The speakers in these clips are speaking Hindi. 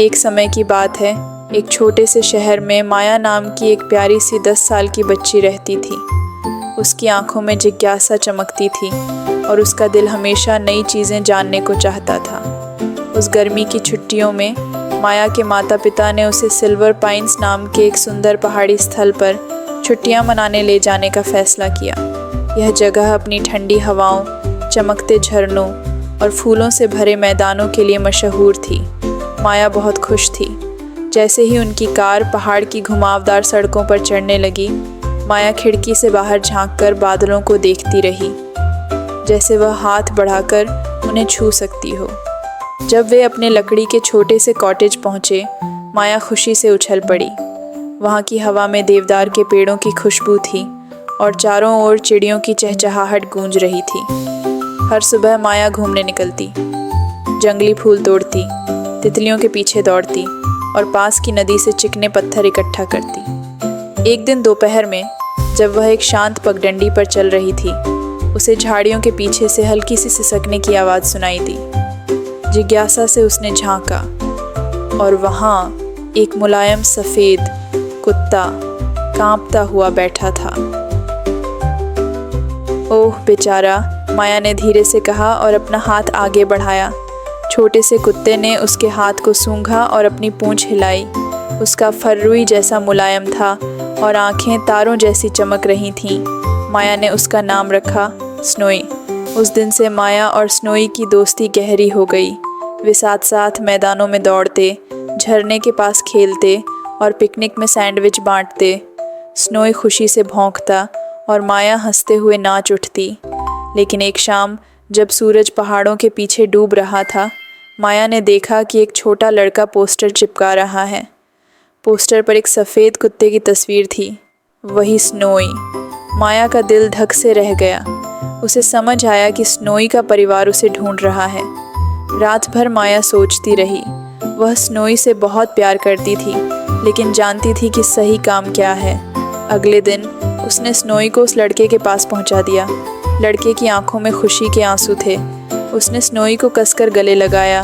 एक समय की बात है, एक छोटे से शहर में माया नाम की एक प्यारी सी 10 साल की बच्ची रहती थी। उसकी आंखों में जिज्ञासा चमकती थी और उसका दिल हमेशा नई चीज़ें जानने को चाहता था। उस गर्मी की छुट्टियों में माया के माता पिता ने उसे सिल्वर पाइन्स नाम के एक सुंदर पहाड़ी स्थल पर छुट्टियां मनाने ले जाने का फैसला किया। यह जगह अपनी ठंडी हवाओं, चमकते झरनों और फूलों से भरे मैदानों के लिए मशहूर थी। माया बहुत खुश थी। जैसे ही उनकी कार पहाड़ की घुमावदार सड़कों पर चढ़ने लगी, माया खिड़की से बाहर झांककर बादलों को देखती रही, जैसे वह हाथ बढ़ाकर उन्हें छू सकती हो। जब वे अपने लकड़ी के छोटे से कॉटेज पहुँचे, माया खुशी से उछल पड़ी। वहाँ की हवा में देवदार के पेड़ों की खुशबू थी और चारों ओर चिड़ियों की चहचहाहट गूंज रही थी। हर सुबह माया घूमने निकलती, जंगली फूल तोड़ती, तितलियों के पीछे दौड़ती और पास की नदी से चिकने पत्थर इकट्ठा करती। एक दिन दोपहर में जब वह एक शांत पगडंडी पर चल रही थी, उसे झाड़ियों के पीछे से हल्की सी सिसकने की आवाज़ सुनाई दी। जिज्ञासा से उसने झांका और वहाँ एक मुलायम सफ़ेद कुत्ता कांपता हुआ बैठा था। ओह बेचारा, माया ने धीरे से कहा और अपना हाथ आगे बढ़ाया। छोटे से कुत्ते ने उसके हाथ को सूंघा और अपनी पूंछ हिलाई। उसका फर रुई जैसा मुलायम था और आंखें तारों जैसी चमक रही थीं। माया ने उसका नाम रखा स्नोई। उस दिन से माया और स्नोई की दोस्ती गहरी हो गई। वे साथ साथ मैदानों में दौड़ते, झरने के पास खेलते और पिकनिक में सैंडविच बांटते। स्नोई खुशी से भौंकता और माया हंसते हुए नाच उठती। लेकिन एक शाम जब सूरज पहाड़ों के पीछे डूब रहा था, माया ने देखा कि एक छोटा लड़का पोस्टर चिपका रहा है। पोस्टर पर एक सफ़ेद कुत्ते की तस्वीर थी, वही स्नोई। माया का दिल धक से रह गया। उसे समझ आया कि स्नोई का परिवार उसे ढूंढ रहा है। रात भर माया सोचती रही। वह स्नोई से बहुत प्यार करती थी, लेकिन जानती थी कि सही काम क्या है। अगले दिन उसने स्नोई को उस लड़के के पास पहुंचा दिया। लड़के की आंखों में खुशी के आंसू थे। उसने स्नोई को कसकर गले लगाया।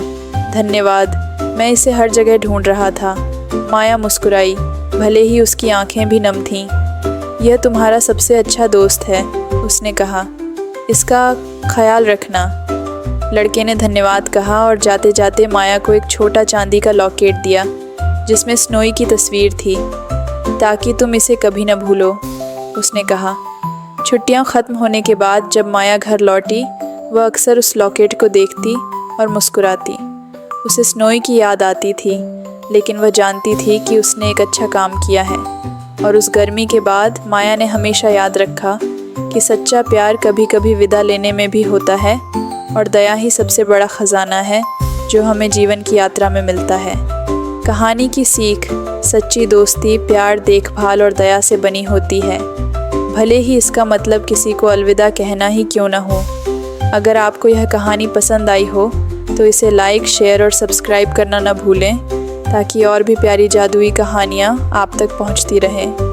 धन्यवाद, मैं इसे हर जगह ढूंढ रहा था। माया मुस्कुराई, भले ही उसकी आंखें भी नम थीं। यह तुम्हारा सबसे अच्छा दोस्त है, उसने कहा। इसका ख्याल रखना। लड़के ने धन्यवाद कहा और जाते जाते माया को एक छोटा चांदी का लॉकेट दिया, जिसमें स्नोई की तस्वीर थी, ताकि तुम इसे कभी न भूलो, उसने कहा। छुट्टियां ख़त्म होने के बाद जब माया घर लौटी, वह अक्सर उस लॉकेट को देखती और मुस्कुराती। उसे स्नोई की याद आती थी, लेकिन वह जानती थी कि उसने एक अच्छा काम किया है। और उस गर्मी के बाद माया ने हमेशा याद रखा कि सच्चा प्यार कभी कभी विदा लेने में भी होता है और दया ही सबसे बड़ा ख़जाना है जो हमें जीवन की यात्रा में मिलता है। कहानी की सीख सच्ची दोस्ती प्यार, देखभाल और दया से बनी होती है, भले ही इसका मतलब किसी को अलविदा कहना ही क्यों ना हो। अगर आपको यह कहानी पसंद आई हो तो इसे लाइक, शेयर और सब्सक्राइब करना न भूलें, ताकि और भी प्यारी जादुई कहानियाँ आप तक पहुँचती रहें।